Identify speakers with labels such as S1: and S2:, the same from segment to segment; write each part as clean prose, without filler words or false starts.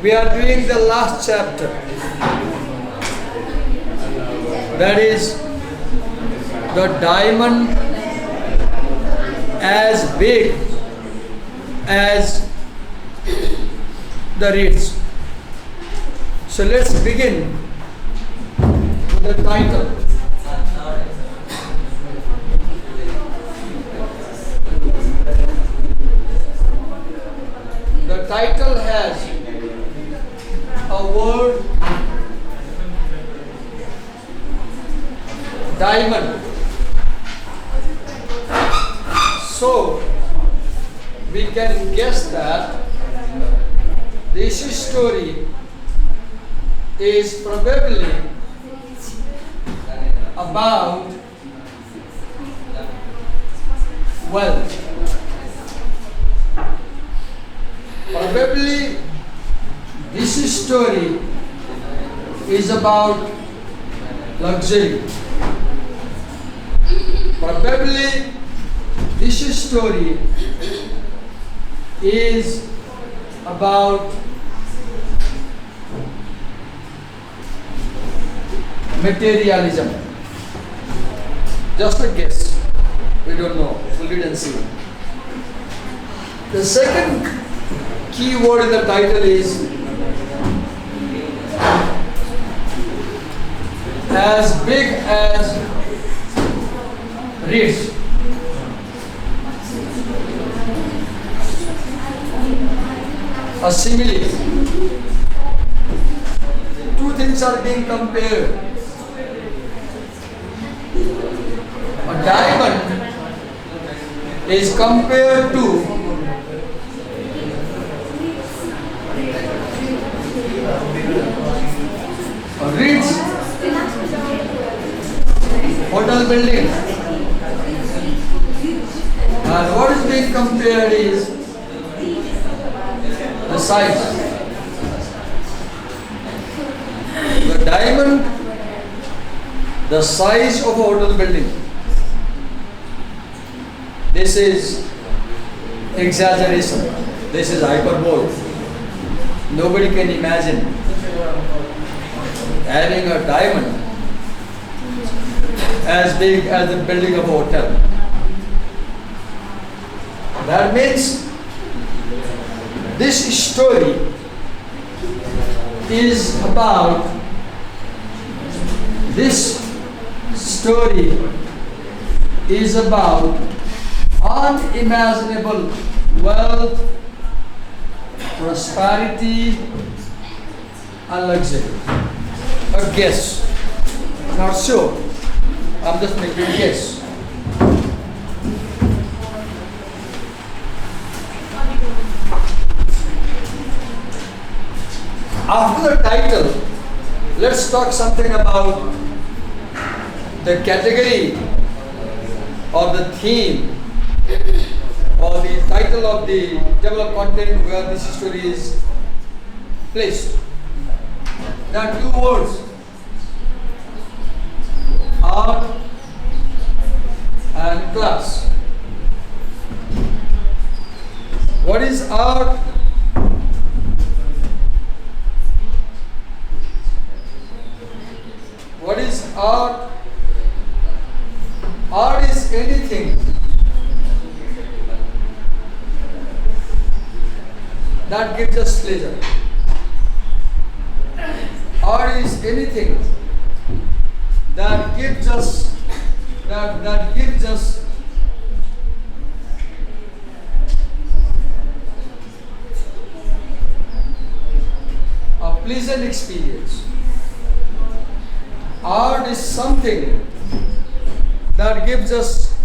S1: We are doing the last chapter. That is the diamond as big as the Ritz. So let's begin with the title. The title has a word diamond. So we can guess that this story is probably about wealth. Probably this story is about luxury. Probably this story is about materialism. Just a guess. We don't know. We'll read and see. The second key word in the title is as big as Ritz. A simile. Two things are being compared. A diamond is compared to a Ritz hotel building. And what is being compared is the size. The diamond, the size of a hotel building. This is exaggeration. This is hyperbole. Nobody can imagine having a diamond as big as the building of a hotel. That means this story is about unimaginable wealth, prosperity, and luxury. A guess. Not sure. I'm just making a guess. After the title, let's talk something about the category or the theme or the title of the table of content where this story is placed. There are two words: art and class. What is art? What is art? Art is anything that gives us pleasure. Art is anything that gives us a pleasant experience. Art is something that gives us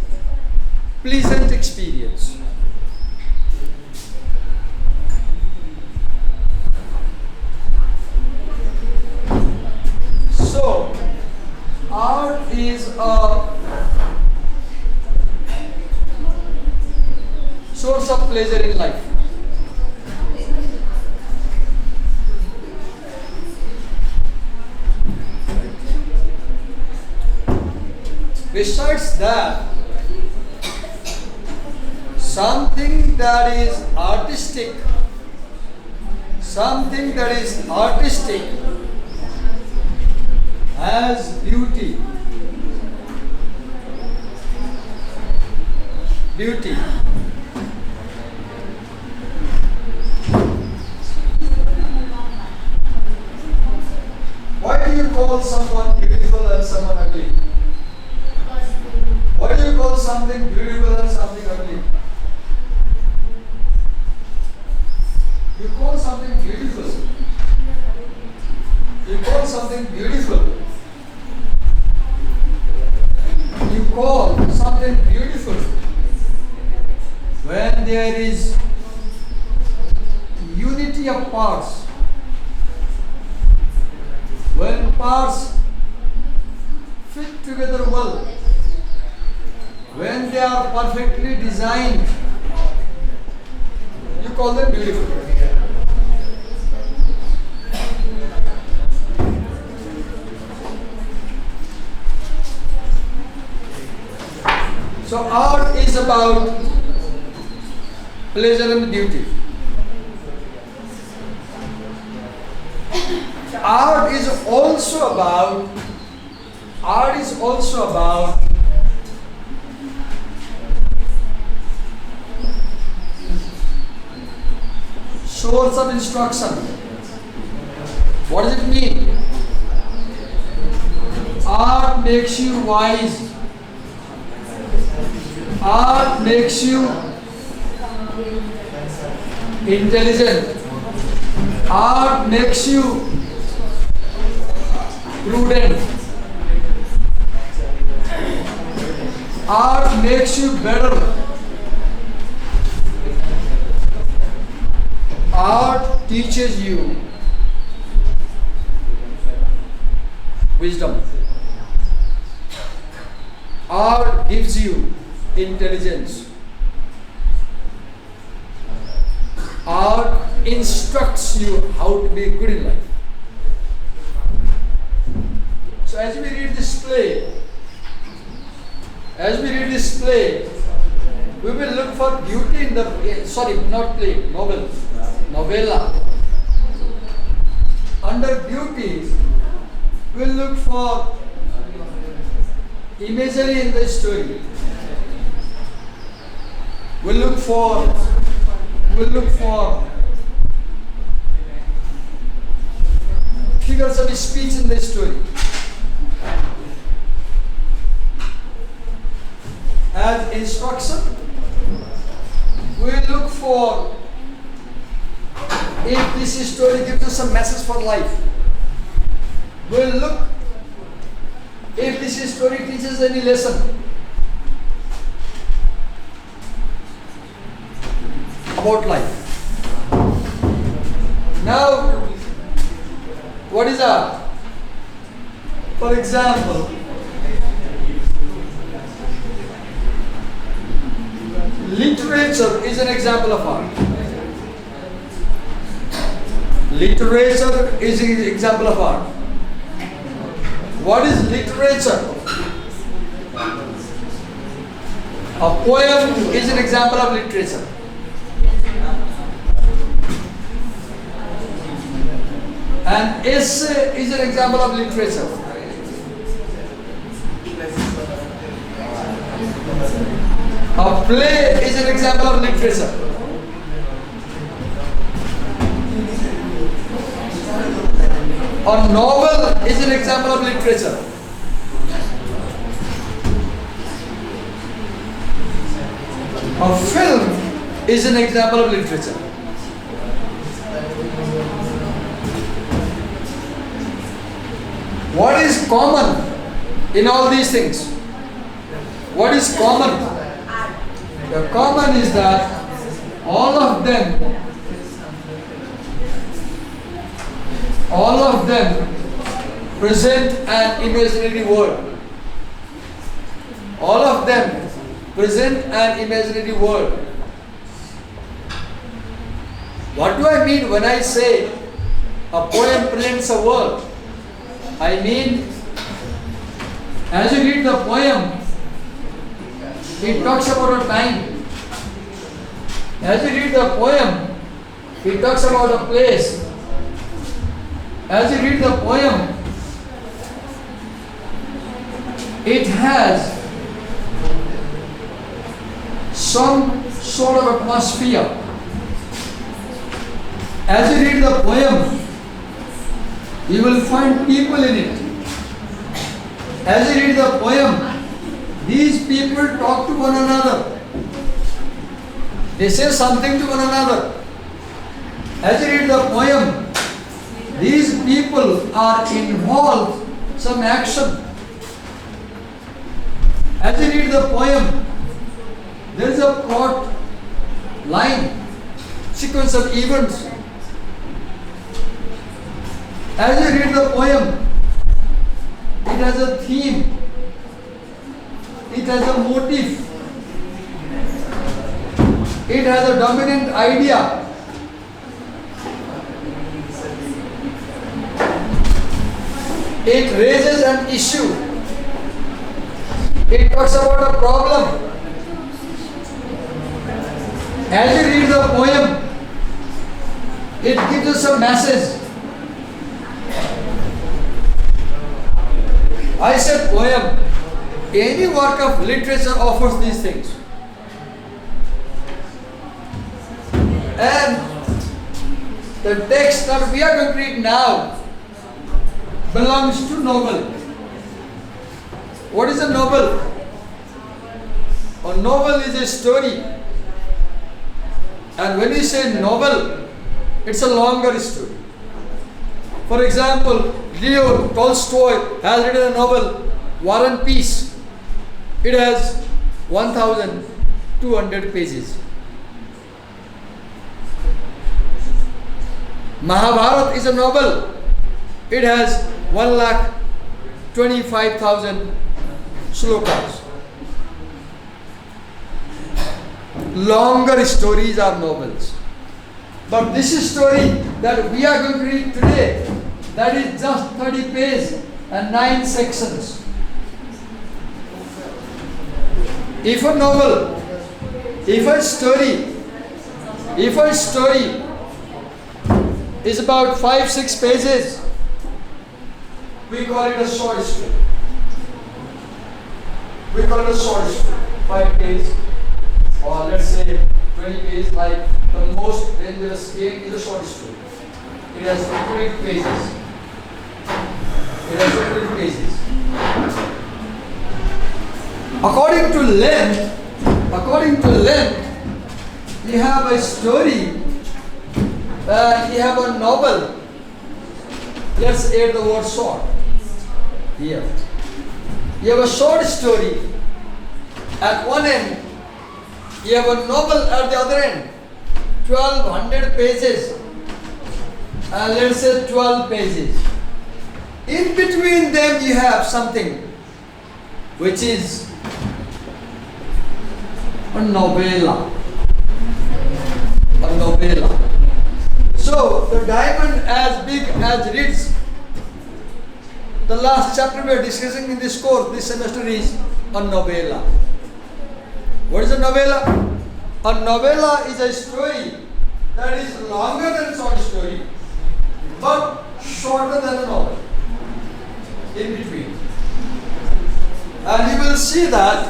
S1: pleasant experience. So, art is a source of pleasure in life. Besides that, something that is artistic, Something that is artistic has beauty. Beauty. Why do you call someone beautiful and someone ugly? Why do you call something beautiful and something ugly? You call something beautiful. You call something beautiful. You call something beautiful when there is unity of parts. When parts fit together well, when they are perfectly designed, you call them beautiful. So art is about pleasure and beauty. Art is also about source of instruction. What does it mean? Art makes you wise. Art makes you intelligent. Art makes you prudent. Art makes you better. Art teaches you wisdom. Art gives you intelligence. Art instructs you how to be good in life. So as we read this play, we will look for beauty in the, novella. Under beauty, we will look for imagery in the story. We will look for figures of speech in the story. As instruction, we will look for if this story gives us a message for life. We will look if this story teaches any lesson about life. Now, what is art? For example, literature is an example of art. Literature is an example of art. What is literature? A poem is an example of literature. An essay is an example of literature. A play is an example of literature. A novel is an example of literature. A film is an example of literature. What is common in all these things? What is common? The common is that all of them present an imaginary world. All of them present an imaginary world. What do I mean when I say a poem presents a world? I mean, as you read the poem, it talks about a time. As you read the poem, It talks about a place. As you read the poem, it has some sort of atmosphere. As you read the poem, you will find people in it. As you read the poem, these people talk to one another. They say something to one another. As you read the poem, these people are involved in some action. As you read the poem, there is a plot line, sequence of events. As you read the poem, it has a theme, it has a motive, it has a dominant idea. It raises an issue. It talks about a problem. As you read the poem, it gives us a message. I said poem. Any work of literature offers these things. And the text that we are going to read now belongs to novel. What is a novel? A novel is a story. And when you say novel, it's a longer story. For example, Leo Tolstoy has written a novel, War and Peace. It has 1,200 pages. Mahabharata is a novel. It has 1,25,000 slokas. Longer stories are novels. But this story that we are going to read today, that is just 30 pages and 9 sections. If a novel, if a story is about 5-6 pages, we call it a short story. We call it a short story. 5 pages, or let's say 20 pages, like the most dangerous game is a short story. It has 20 pages. It has 20 pages. According to length, you have a story, you have a novel. Let's add the word short here. You have a short story at one end, you have a novel at the other end, 1,200 pages, and let's say 12 pages. In between them you have something which is a novella. A novella. So the diamond as big as Ritz. The last chapter we are discussing in this course this semester is a novella. What is a novella? A novella is a story that is longer than a short story, but shorter than a novel. In between. And you will see that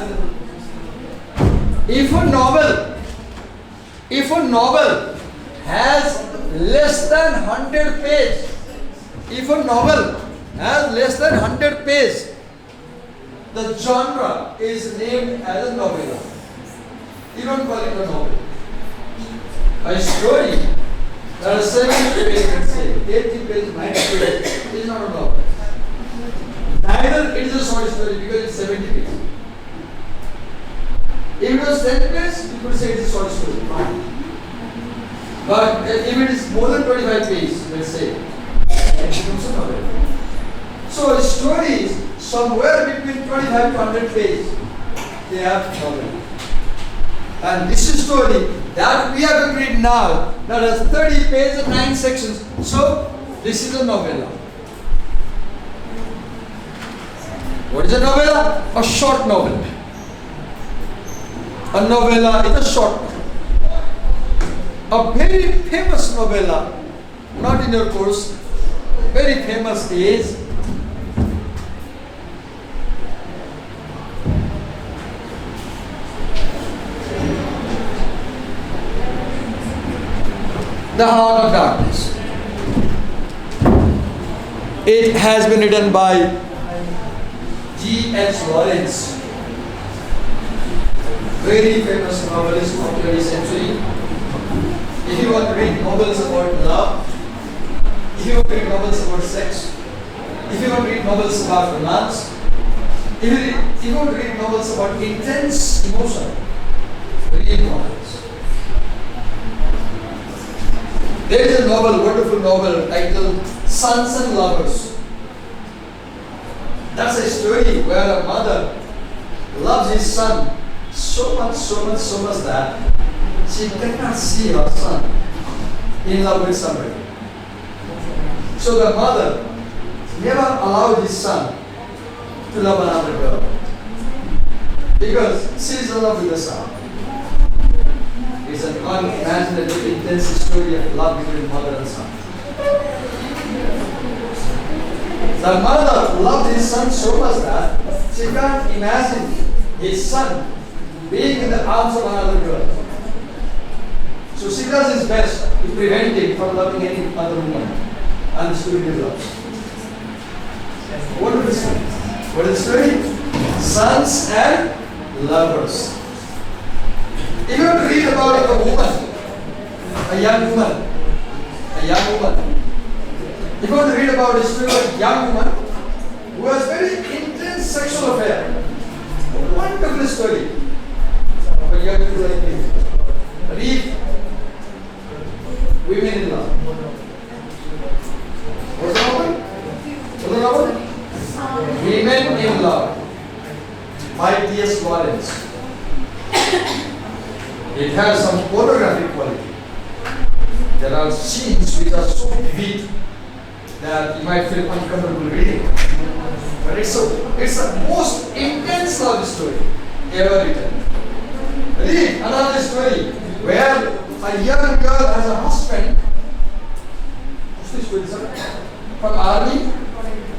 S1: if a novel has less than 100 pages, the genre is named as a novella. You don't call it a novel. A story that is 70 pages, let's say, 80 pages, 90 pages, is not a novel. Neither it is a short story because it's 70 pages. If it was 10 pages, you could say it's a short story. But if it is more than 25 pages, let's say, it becomes a novel. So stories somewhere between 25 to 100 pages, they have novel. And this story that we are going to read now, that has 30 pages and 9 sections. So this is a novella. What is a novella? A short novel. A novella is a short novel. A very famous novella, not in your course, very famous is The Heart of Darkness. It has been written by G.H. Lawrence, very famous novelist of 20th century. If you want to read novels about love, if you want to read novels about sex, if you want to read novels about romance, if you want to read novels about intense emotion, read novels. There is a novel, wonderful novel titled Sons and Lovers. That's a story where a mother loves his son so much that she cannot see her son in love with somebody. So the mother never allowed his son to love another girl because she is in love with the son. It's an unimaginable, intense story of love between mother and son. The mother loved his son so much that she can't imagine his son being in the arms of another girl. So she does his best to prevent him from loving any other woman. And the story develops. What is the story? What is the story? Sons and lovers. If you want to read about a woman, a young woman, if you want to read about a story of a young woman who has very intense sexual affair, a wonderful story of a young woman like me. Read Women in Love. What's the novel? Women in Love by T.S. Lawrence. It has some pornographic quality. There are scenes which are so vivid that you might feel uncomfortable reading. But it's the most intense love story ever written. Read another story where a young girl has a husband from army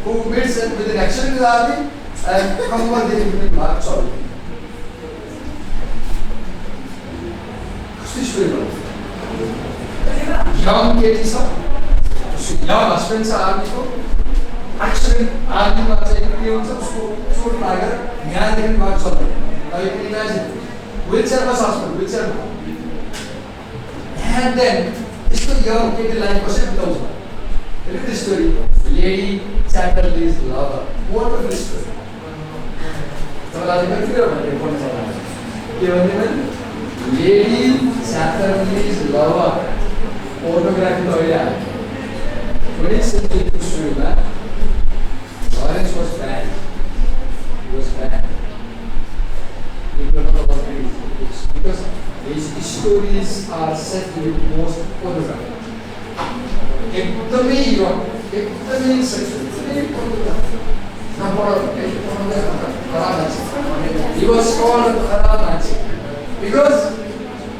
S1: who meets with an accident in the army and comes one day in March. Young ladies, young husbands are army को accident army में चाहिए कि उनसे उसको चोट लगा न्याय देने के बाद चल रहे हैं. Now you can imagine wheelchair was husband, wheelchair. And then इसको young lady life को सेट किया उसने. Read this story. Lady Chatterley's lover. Wonderful story. तो आज मैं फिर बताऊँ कौन सा है. क्या बनने में? Lady Chatterley's lover. Photography तो है. Very simple to show you that. Lawrence was bad. He was bad. People don't know about his books because his stories are set with most photography. एकदमै यो एकदमै sexual. He was called Kathmandu because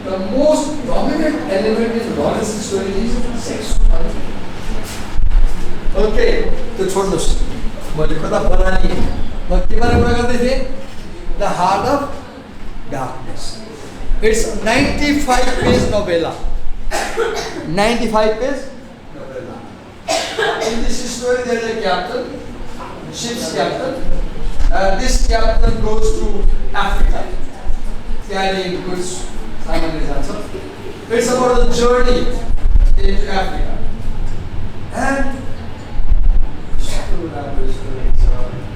S1: the most dominant element in Lawrence's story is sex. Okay, तो छोड्नुस्. मैले कता बनानी म के बारे कुरा गर्दै थिए? The Heart of Darkness. It's 95-page novella. 95-page novella. In this story there is a captain, ship's captain. This captain goes to Africa, carrying goods. It's about the journey into Africa. And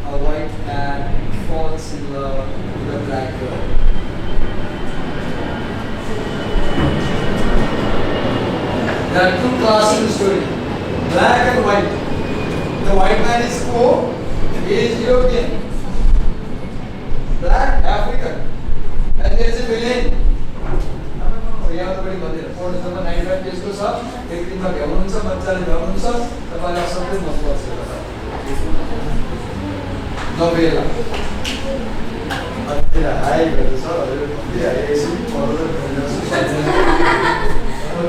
S1: a white man falls in love with a black girl. There are two classes in the story, black and white. The white man is poor, he is European. Black, African. And there is a villain. यहाँ तो बड़ी मंदिर है. 495 page को साथ एक दिन में भ्रमण सा बच्चा ने भ्रमण सा तबाला सबसे मसला से करा. नोवेला. अच्छा हाय बेटा सर अरे ये ऐसे भी पढ़ो तो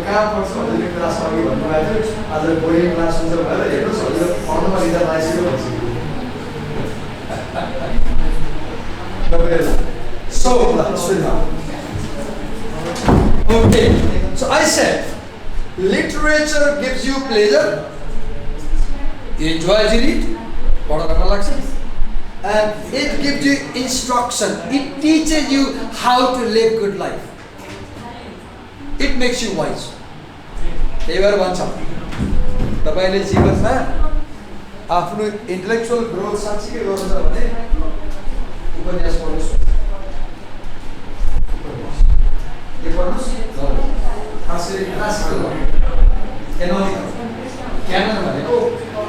S1: कहाँ पढ्छ हजुरले क्लास अघि भन्नुभएको थियो आज बोर्डिङ क्लास हुन्छ भनेर हेर्नुहोस् हजुर पढ्नुमा रिजल्ट आइसक्यो भन्छ So, okay, so I said literature gives you pleasure, you enjoy the read, and it gives you instruction, it teaches you how to live good life, it makes you wise. Ever once तपाईले जीवनमा आफ्नो intellectual growth साँच्चै गर्नु छ भने उपन्यास पढ्नुस् classical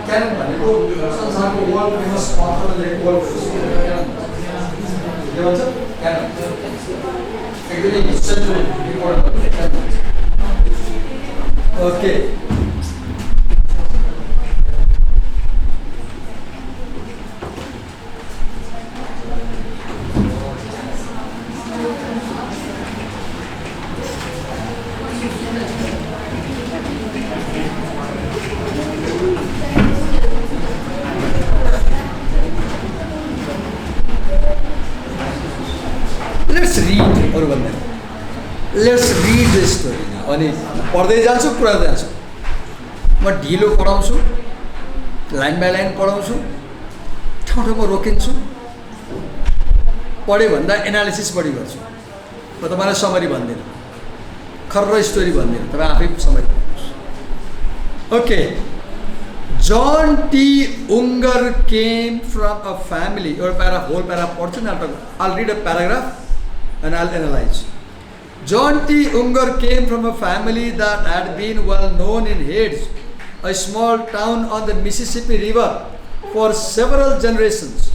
S1: canon भनेको संसारको वर्ल्ड फेमस अथरले वर्ल्ड के भन्छ canon एकदमै central important okay Let's read this story now. अनि पढ्दै जान्छु पुऱ्याउँदै जान्छु म ढिलो पढाउँछु लाइन बाई लाइन पढाउँछु ठाउँ ठाउँमा रोकिन्छु पढ्यो भन्दा एनालिसिस बढी गर्छु म तपाईँलाई समरी भन्दिनँ खर्र स्टोरी भन्दिनँ तपाईँ आफै समरी पढ्नुहोस् okay John T. Unger came from a family or whole paragraph पढ्छु नि I'll read a paragraph and I'll analyze. John T. Unger came from a family that had been well known in Ritz, a small town on the Mississippi River, for several generations.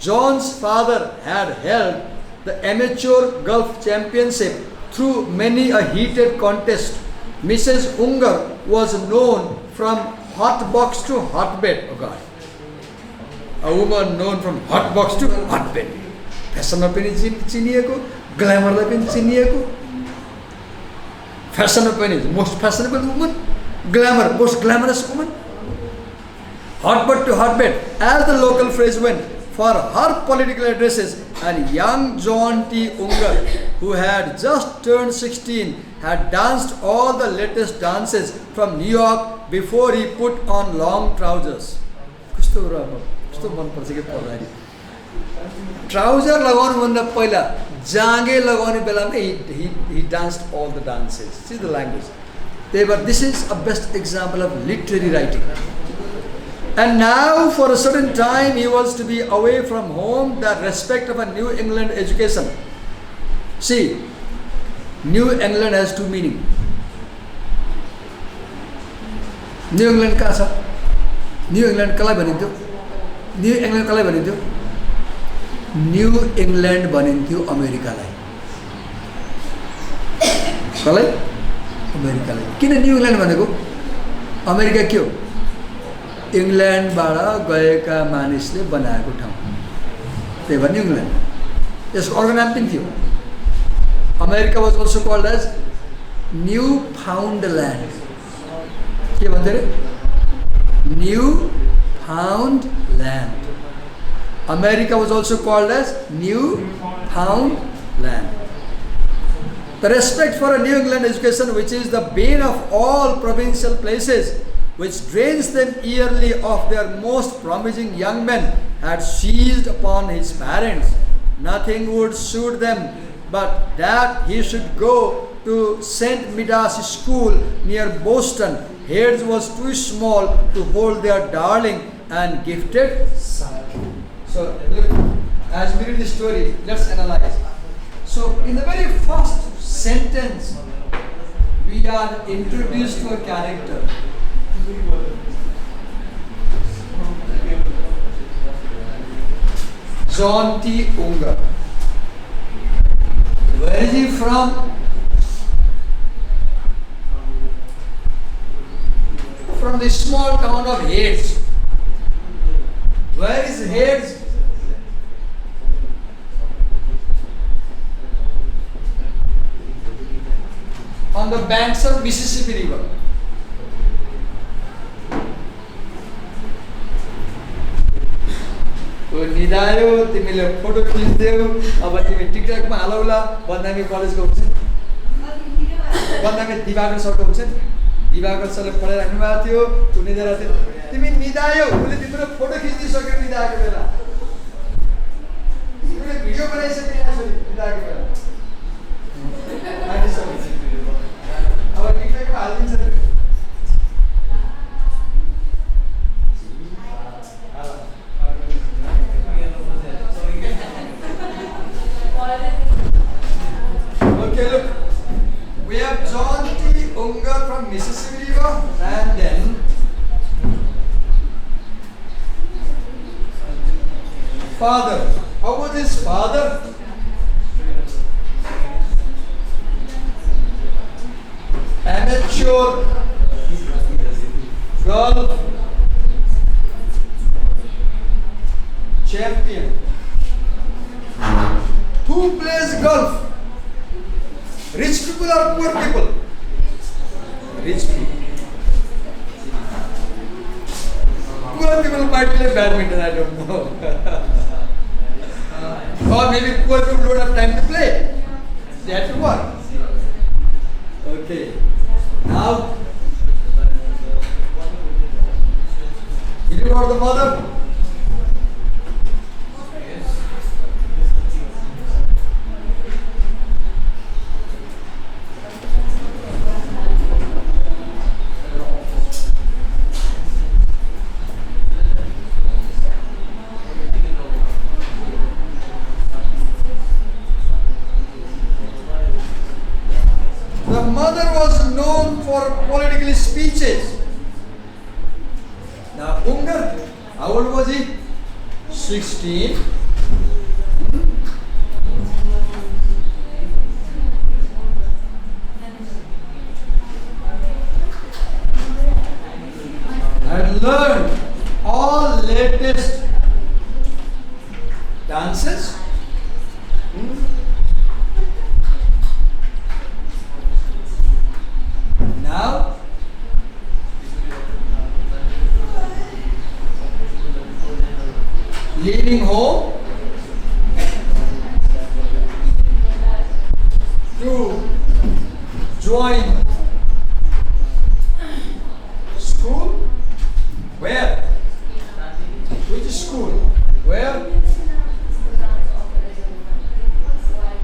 S1: John's father had held the amateur golf championship through many a heated contest. Mrs. Unger was known from hot box to hotbed. Oh God. A woman known from hot box to hotbed. Fashion पनि चिनिएको ग्ल्यामरलाई पनि चिनिएको fashion पनि most fashionable woman glamour most glamorous woman hotbed to hotbed as the local phrase went for her political addresses. And young John T. Unger, who had just turned 16, had danced all the latest dances from New York before he put on long trousers. कस्तो मन पर्छ के पर्दाखेरि trouser लगाउनु भन्दा पहिला जाँगे लगाउने बेलामा he danced all the dances. See the language. This is a best example of literary writing. And now for a certain time he was to be away from home, the respect of a New England education. See, New England has two meanings. New England कहाँ छ? New England कसलाई भनिन्थ्यो? New England कसलाई भनिन्थ्यो? New England भनिन्थ्यो अमेरिकालाई. कसलाई? अमेरिकालाई. किन new England भनेको? America के हो? इङ्ल्यान्डबाट गएका मानिसले बनाएको ठाउँ. त्यही भएर न्यू इङ्ल्यान्ड. यसको अर्को नाम पनि थियो. America was also called as new found land. के भन्छ रे? New found land. America was also called as New Found Land. The respect for a New England education, which is the bane of all provincial places, which drains them yearly of their most promising young men, had seized upon his parents. Nothing would suit them but that he should go to St. Midas School near Boston. Heads was too small to hold their darling and gifted son. So, look, as we read the story, let's analyze. So, in the very first sentence, we are introduced to a character. John T. Unger. Where is he from? From the small town of Ritz. Where is Ritz? on the banks of Mississippi River. निदायो तिमीले photo खिच्देऊ अब तिमी टिकटकमा हालौला बदनामी कलेजको हुन्छ बदनामी दिवाकर सरको हुन्छ नि दिवाकर सरले पढाइराख्नु भएको थियो ऊ निदाएर थियो तिमी निदायो उसले तिम्रो फोटो खिचिदिसक्यो निदाएको बेला तिमीले भिडियो बनाइसकेको छ निदाएको बेला अब टिकटकमा हालिदिन्छ Okay, look, we have John T. Unger from Mississippi River, and then father. How was his father? Amateur golf champion. Who plays golf? Rich people or poor people? Rich people. Poor people might play badminton, I don't know. Or maybe poor people don't have time to play. They have to work. Okay. Now, you know about the mother? The mother was known for political speeches. Now Unger, how old was he? 16. Had learned all latest dances. Now, leaving home to join school. Where? Which school? Where?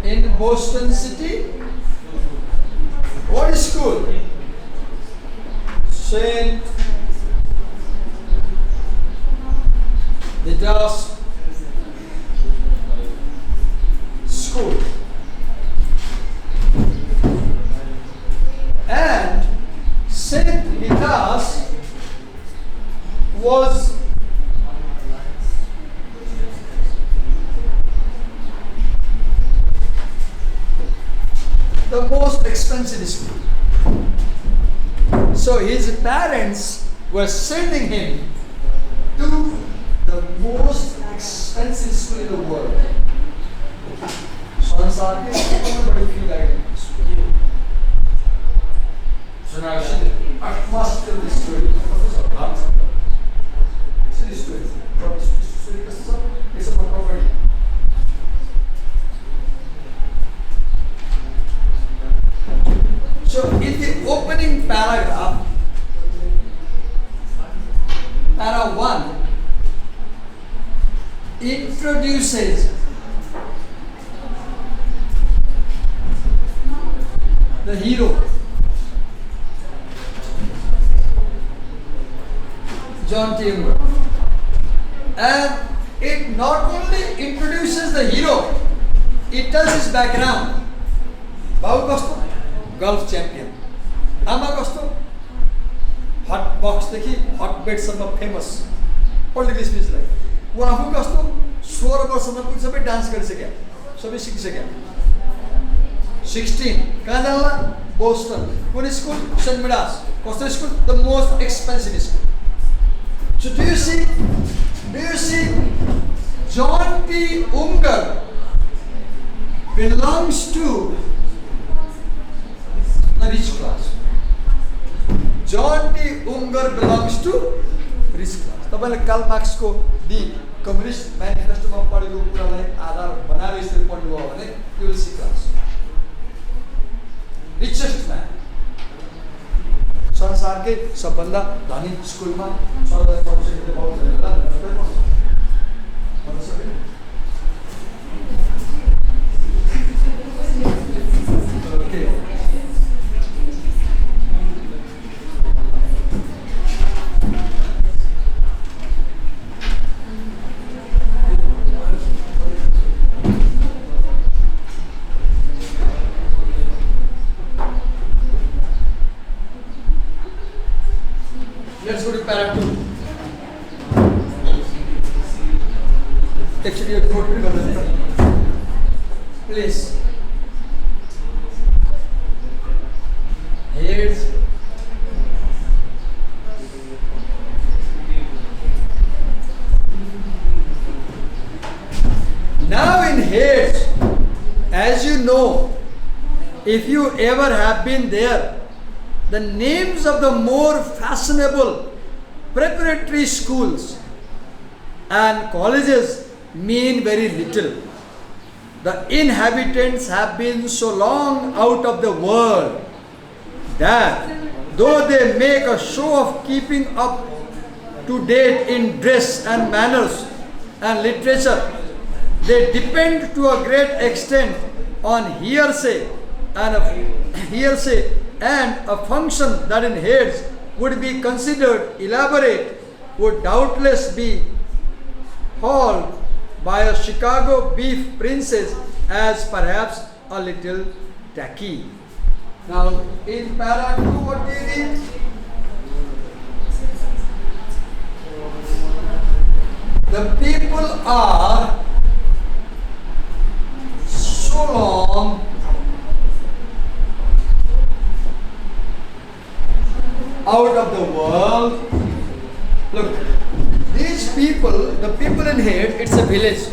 S1: In Boston City. What is school? Saint Vitus School. And Saint Vitus was the most expensive school. So his parents were sending him to the most expensive school in the world. So now I must tell this story. See this story. It's about property. So in the opening paragraph, para 1 introduces the hero, John T. Unger. And it not only introduces the hero, it tells his background. Babu kasto? Golf champion. Ama kasto? Hot box देखि hot bed सम्म famous. Political speech like. वो आफू कस्तो 16 वर्षमा पनि सबै dance गरिसक्यो सबै सिकिसक्यो 16 कहाँ जाला बोस्टन कुन स्कुल सेन्ट मिडास कस्तो school the most expensive school so do you see John T. Unger belongs to the rich class. John T. Unger belongs to rich class. तपाईले कार्ल मार्क्सको दि कम्युनिस्ट म्यानिफेस्टोमा पढेको कुरालाई आधार बनाएर यसरी पढ्नुभयो भने you will see class. Richest man, संसारकै सबभन्दा धनी स्कुलमा 14% पाउँछ. Okay. Let's go to para 2. Actually, you have to please. Heads. Now in heads, as you know, if you ever have been there, the names of the more fashionable preparatory schools and colleges mean very little. The inhabitants have been so long out of the world that though they make a show of keeping up to date in dress and manners and literature, they depend to a great extent on hearsay and a function that in heads would be considered elaborate would doubtless be hauled by a Chicago beef princess as perhaps a little tacky. Now in para 2 what do you read? The people are so long out of the world. Look, these people, the people in here, it's a village.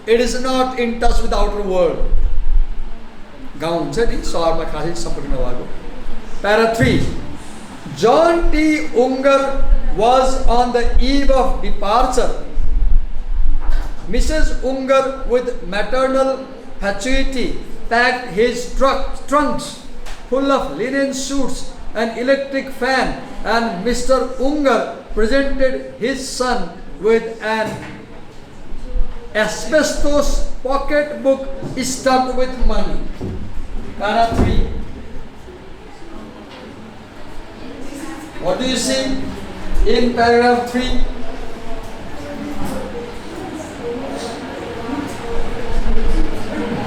S1: It is not in touch with the outer world. गाउँ हुन्छ नि, सहरमा खासै सम्पर्क नभएको. Para 3. John T. Unger was on the eve of departure. Mrs. Unger, with maternal fatuity, packed his trunks full of linen suits and electric fan, and Mr. Unger presented his son with an asbestos pocketbook stuffed with money. Para 3. What do you see in paragraph 3?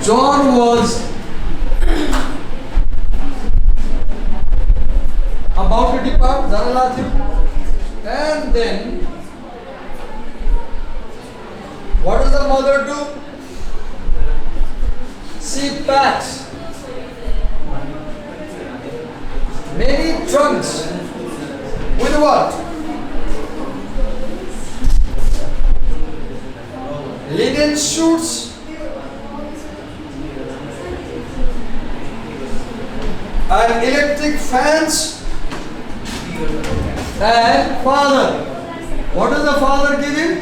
S1: John was about to depart, and then what does the mother do? She packs many trunks with what? Linen suits and electric fans. And father, what does the father give him?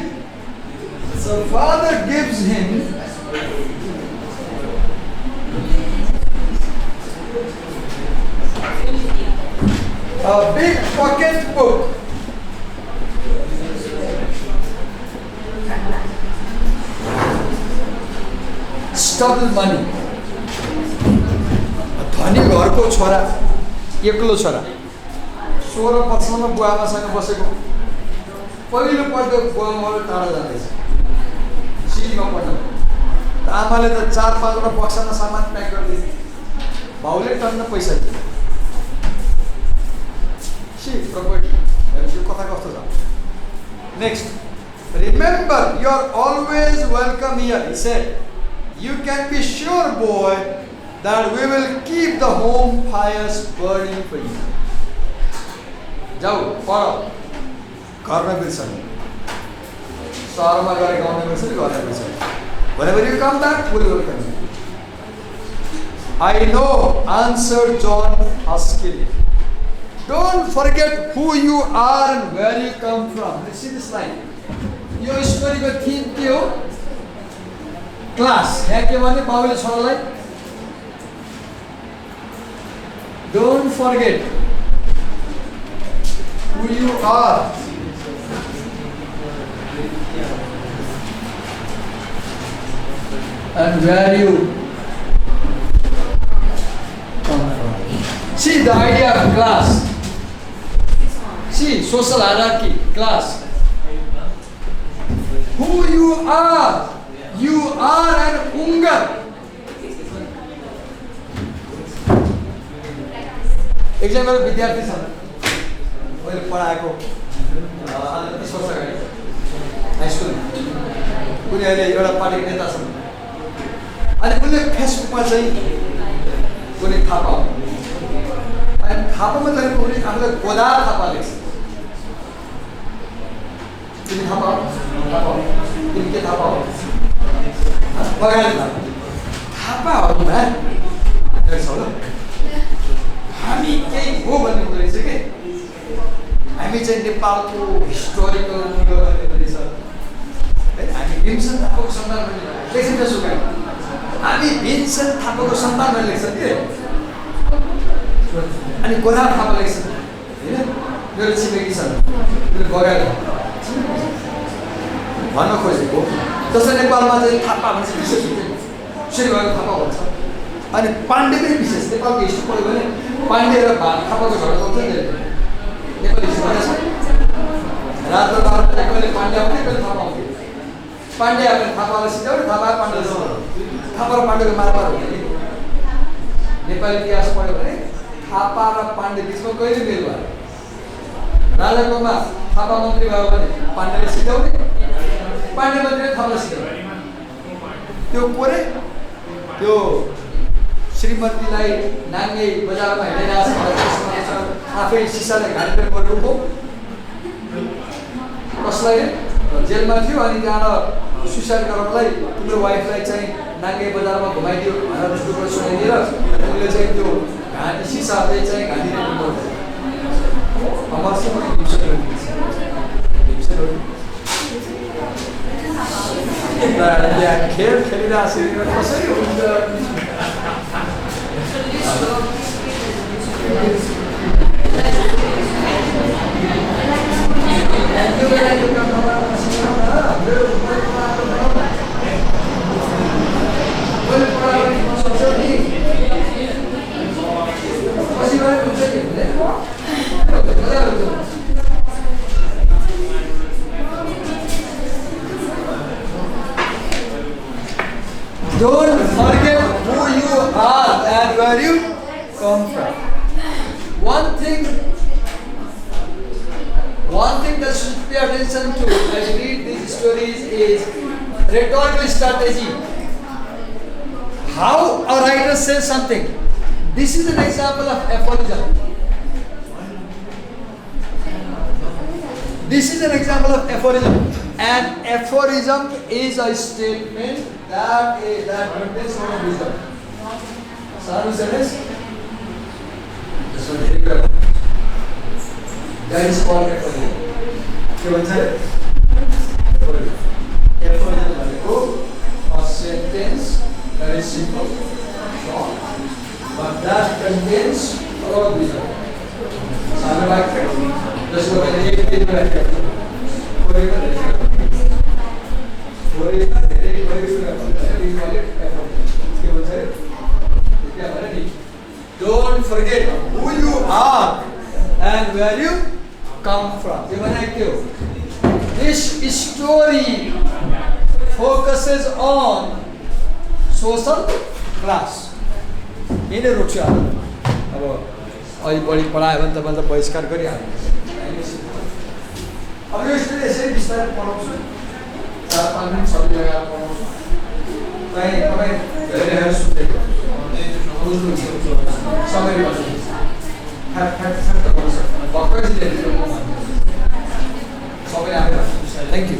S1: The father gives him a big pocket book stuffed with money. धनी घरको छोरा, एक्लो छोरा, 16 वर्षमा बुवामासँग बसेको, पहिलो पल्ट बुवामाले टाढा जाँदैछ सिटीमा पढ्न. आमाले त 4-5 वटा बक्सामा सामान प्याक गरिदिए, भाउले टन्न पैसा दिए. Property. Next, remember, you are always welcome here. He said, you can be sure, boy, that we will keep the home fires burning for you. Jao, paro. Garna bilsan. Sarma gare garna bilsan, garna bilsan. Whenever you come back, we will welcome you. I know, answered John huskily. Don't forget who you are and where you come from. You see this line? यो स्टोरीको theme के हो? Class. यहाँ के भने बाबुले छोरालाई Don't forget who you are and where you come from. See the idea of class. See social hierarchy, class. Who you are an ungar. एकजना मेरो विद्यार्थी छ मैले पढाएको 30 वर्ष अगाडि हाई स्कुल कुनै अहिले एउटा पार्टीको नेता छन् अनि उनले फेसबुकमा चाहिँ कुनै थापा हो अनि थापामा चाहिँ कुनै आफूलाई गोदा थापा लेख्छ तिमी थापा हो तिमी के थापा हो बगान थापा हो नि भाइ लेख्छ होला हामी केही हो भन्ने हुँदो रहेछ कि हामी चाहिँ नेपालको हिस्टोरिकल फिगर भन्ने रहेछ है हामी भीमसेन थापाको सन्तान भन्ने लेख्छ फेसबुकमा हामी भीमसेन थापाको सन्तान भन्ने लेख्छ के अनि गोरा थापा लेख्छ हैन मेरो छिमेकी छन् मेरो बगाएर भन्न खोजेको जस्तै नेपालमा चाहिँ थापा भन्छ विशेष श्रीभक्त थापा भन्छ अनि पाण्डे पनि विशेष नेपालको हिस्ट्री पढ्यो भने पाण्डे र थापाको झगडा चल्छ नि नेपाली हिस्ट्री छ रातो बाह्र एकले पाण्डे आउने एकले थापा आउने पाण्डे आउने थापालाई सिकाउने थापा पाण्डेलाई सिकाउने थापा र पाण्डेको मारमार हो नि नेपाली इतिहास पढ्यो भने थापा र पाण्डे बिचमा कहिले मेल भयो राजाकोमा थापा मन्त्री भयो भने पाण्डेले सिकाउने पाण्डे मन्त्रीले थापालाई सिकाउने त्यो कोरे त्यो श्रीमतीलाई नाङ्गे बजारमा हिँडिरहेको आफै सिसाले घाटेर गर्नुको कसलाई जेलमा थियो अनि त्यहाँबाट सुसाइड गराउनलाई तिम्रो वाइफलाई चाहिँ नाङ्गे बजारमा घुमाइदियो भनेर दुःख सुनाइदिएर उनले चाहिँ त्यो घाँटी सिसाले चाहिँ घाँटी गर्नु खेल खेलिरहेको कसरी हुन्छ Don't forget who you are and where you come from. One thing that should pay attention to as you read these stories is rhetorical strategy. How a writer says something. This is an example of aphorism. This is an example of aphorism. An aphorism is a statement that contains no wisdom. Saru says, this one very good. That is called aphorism. What is it? Aphorism is a sentence that is simple, short, but that contains no wisdom. Saru like that. Just go and read it like that. Don't forget who you are and where you come from. This story focuses on social class. यिनै रोक्छु अब अलि बढी पढायो भने त बहिष्कार गरिहाल्नु अब यो story यसरी बिस्तारै पढाउँछु 4-5 मिनट सबै लगाएर पढाउँछु तपाईँ धेरै सुनेको समय भर्खर सबै आएर थ्याङ्क यू